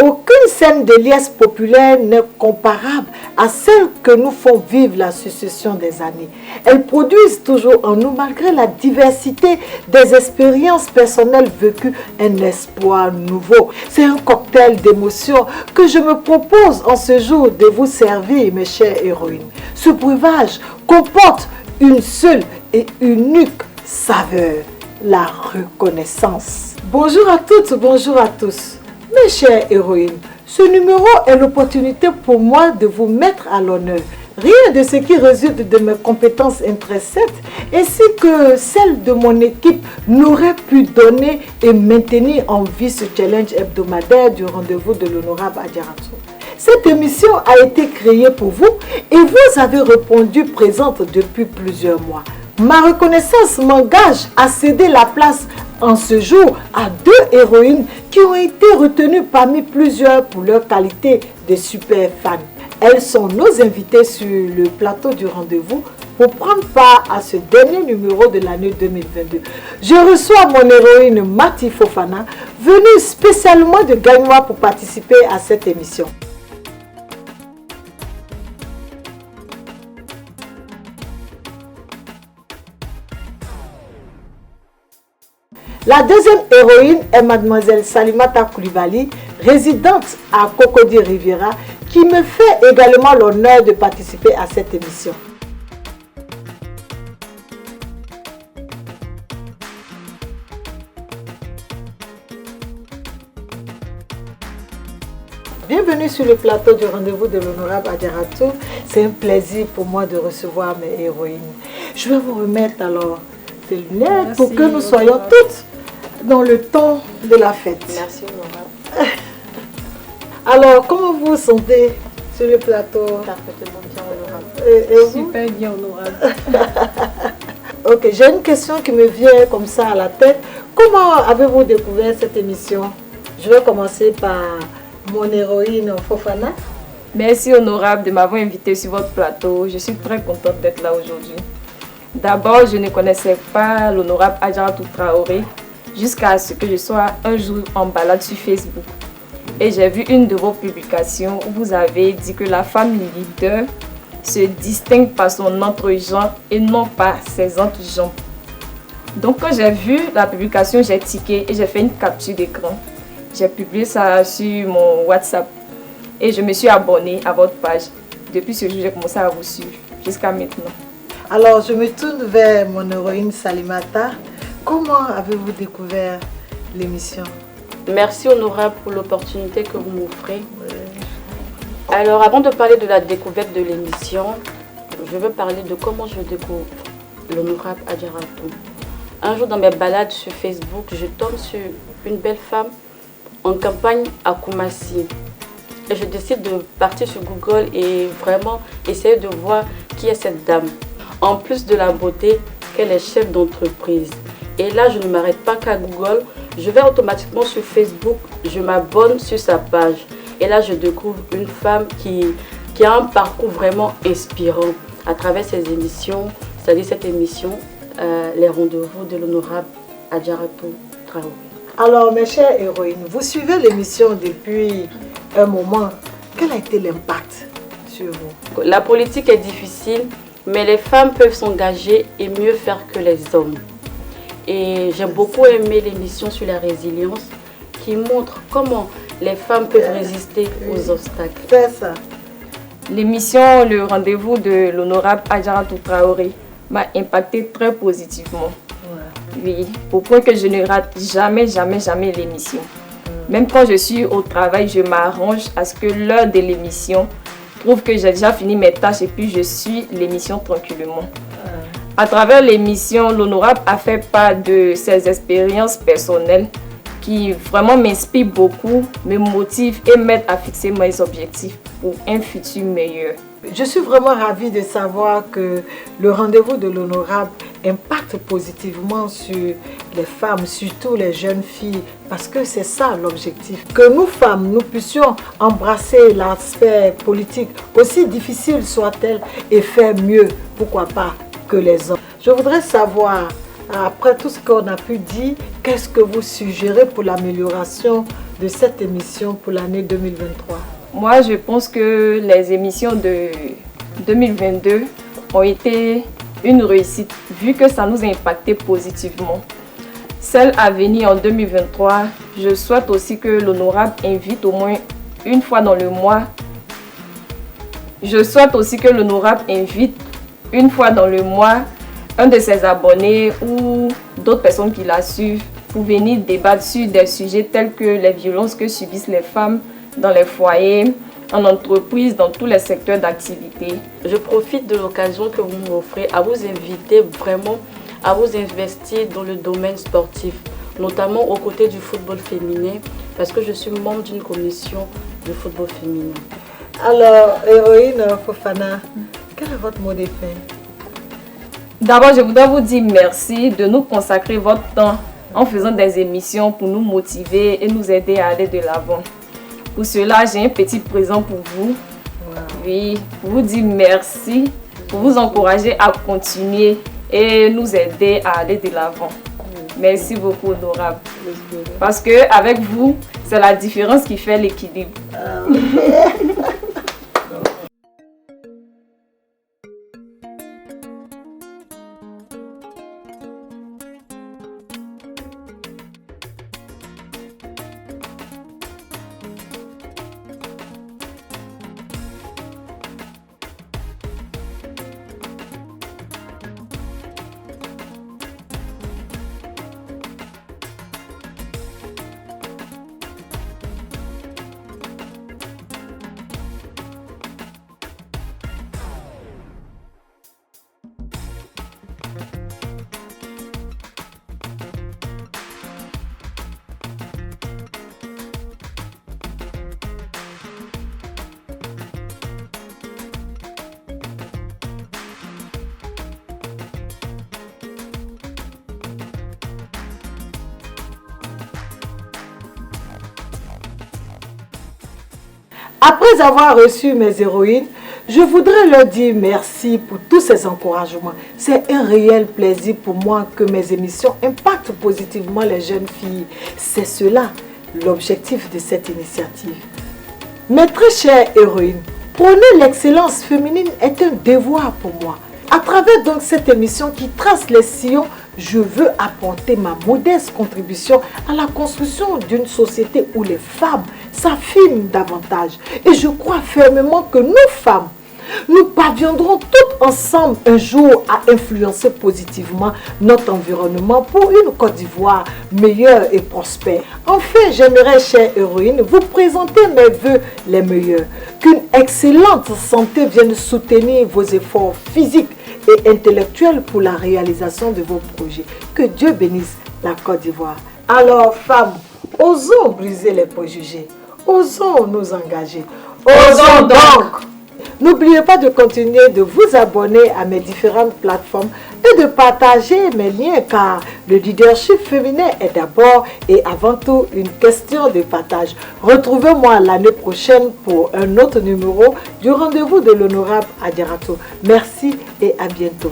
Aucune scène de liesse populaire n'est comparable à celle que nous font vivre la succession des années. Elles produisent toujours en nous, malgré la diversité des expériences personnelles vécues, un espoir nouveau. C'est un cocktail d'émotions que je me propose en ce jour de vous servir, mes chères héroïnes. Ce breuvage comporte une seule et unique saveur, la reconnaissance. Bonjour à toutes, bonjour à tous. Mes chères héroïnes, ce numéro est l'opportunité pour moi de vous mettre à l'honneur. Rien de ce qui résulte de mes compétences intrinsèques ainsi que celles de mon équipe n'aurait pu donner et maintenir en vie ce challenge hebdomadaire du rendez-vous de l'honorable Adjaratou. Cette émission a été créée pour vous et vous avez répondu présente depuis plusieurs mois. Ma reconnaissance m'engage à céder la place en ce jour à 2 héroïnes qui ont été retenues parmi plusieurs pour leur qualité de super fans. Elles sont nos invitées sur le plateau du rendez-vous pour prendre part à ce dernier numéro de l'année 2022. Je reçois mon héroïne Mati Fofana, venue spécialement de Gagnoa pour participer à cette émission. La deuxième héroïne est mademoiselle Salimata Koulibaly, résidente à Cocody Riviera, qui me fait également l'honneur de participer à cette émission. Bienvenue sur le plateau du rendez-vous de l'honorable Adjaratou. C'est un plaisir pour moi de recevoir mes héroïnes. Je vais vous remettre alors ces lunettes pour que nous soyons toutes dans le ton de la fête. Merci, Laura. Alors, comment vous vous sentez sur le plateau? Parfaitement bien, honorable. Et vous? Super bien, honorable. Ok, j'ai une question qui me vient comme ça à la tête. Comment avez-vous découvert cette émission? Je vais commencer par mon héroïne Fofana. Merci, honorable, de m'avoir invité sur votre plateau. Je suis très contente d'être là aujourd'hui. D'abord, je ne connaissais pas l'honorable Adjaratou Traoré jusqu'à ce que je sois un jour en balade sur Facebook. Et j'ai vu une de vos publications où vous avez dit que la femme leader se distingue par son entre-jambe et non par ses entrejambes. Donc quand j'ai vu la publication, j'ai tiqué et j'ai fait une capture d'écran. J'ai publié ça sur mon WhatsApp et je me suis abonnée à votre page. Depuis ce jour, j'ai commencé à vous suivre jusqu'à maintenant. Alors, je me tourne vers mon héroïne Salimata. Comment avez-vous découvert l'émission? Merci, honorable, pour l'opportunité que vous m'offrez. Alors, avant de parler de la découverte de l'émission, je veux parler de comment je découvre l'honorable Adjaratou. Un jour, dans mes balades sur Facebook, je tombe sur une belle femme en campagne à Koumassi. Et je décide de partir sur Google et vraiment essayer de voir qui est cette dame. En plus de la beauté, qu'elle est chef d'entreprise. Et là, je ne m'arrête pas qu'à Google. Je vais automatiquement sur Facebook, je m'abonne sur sa page. Et là, je découvre une femme qui a un parcours vraiment inspirant à travers ses émissions, c'est-à-dire cette émission, les rendez-vous de l'honorable Adjaratou Traoré. Alors, mes chères héroïnes, vous suivez l'émission depuis un moment. Quel a été l'impact sur vous? La politique est difficile, mais les femmes peuvent s'engager et mieux faire que les hommes. Et j'ai beaucoup aimé l'émission sur la résilience qui montre comment les femmes peuvent résister aux obstacles. C'est ça. L'émission Le rendez-vous de l'honorable Adjaratou Traoré m'a impacté très positivement. Oui, au point que je ne rate jamais l'émission. Même quand je suis au travail, je m'arrange à ce que l'heure de l'émission trouve que j'ai déjà fini mes tâches et puis je suis l'émission tranquillement. À travers l'émission, l'honorable a fait part de ses expériences personnelles qui vraiment m'inspirent beaucoup, me motivent et m'aident à fixer mes objectifs pour un futur meilleur. Je suis vraiment ravie de savoir que le rendez-vous de l'honorable impacte positivement sur les femmes, surtout les jeunes filles, parce que c'est ça l'objectif. Que nous femmes, nous puissions embrasser l'aspect politique, aussi difficile soit-elle, et faire mieux, pourquoi pas, que les hommes. Je voudrais savoir, Après tout ce qu'on a pu dire, qu'est-ce que vous suggérez pour l'amélioration de cette émission pour l'année 2023? Moi, je pense que les émissions de 2022 ont été une réussite, vu que ça nous a impacté positivement. Celle à venir en 2023, je souhaite aussi que l'honorable invite au moins une fois dans le mois. Je souhaite aussi que l'honorable invite une fois dans le mois un de ses abonnés ou d'autres personnes qui la suivent pour venir débattre sur des sujets tels que les violences que subissent les femmes dans les foyers, en entreprise, dans tous les secteurs d'activité. Je profite de l'occasion que vous m'offrez à vous inviter vraiment à vous investir dans le domaine sportif, notamment aux côtés du football féminin, parce que je suis membre d'une commission de football féminin. Alors, Héroïne Fofana, quel est votre mot de fin? D'abord, je voudrais vous dire merci de nous consacrer votre temps en faisant des émissions pour nous motiver et nous aider à aller de l'avant. Pour cela, j'ai un petit présent pour vous. Wow. Oui, pour vous dire merci, pour vous encourager à continuer et nous aider à aller de l'avant. Merci beaucoup, honorable. Parce qu'avec vous, c'est la différence qui fait l'équilibre. Après avoir reçu mes héroïnes, je voudrais leur dire merci pour tous ces encouragements. C'est un réel plaisir pour moi que mes émissions impactent positivement les jeunes filles. C'est cela l'objectif de cette initiative. Mes très chères héroïnes, prôner l'excellence féminine est un devoir pour moi. À travers donc cette émission qui trace les sillons, je veux apporter ma modeste contribution à la construction d'une société où les femmes s'affirment davantage. Et je crois fermement que nous femmes, nous parviendrons toutes ensemble un jour à influencer positivement notre environnement pour une Côte d'Ivoire meilleure et prospère. Enfin, j'aimerais, chère héroïne, vous présenter mes vœux les meilleurs. Qu'une excellente santé vienne soutenir vos efforts physiques et intellectuels pour la réalisation de vos projets. Que Dieu bénisse la Côte d'Ivoire. Alors, femmes, osons briser les préjugés. Osons nous engager. Osons donc! N'oubliez pas de continuer de vous abonner à mes différentes plateformes et de partager mes liens car le leadership féminin est d'abord et avant tout une question de partage. Retrouvez-moi l'année prochaine pour un autre numéro du rendez-vous de l'honorable Adjaratou. Merci et à bientôt.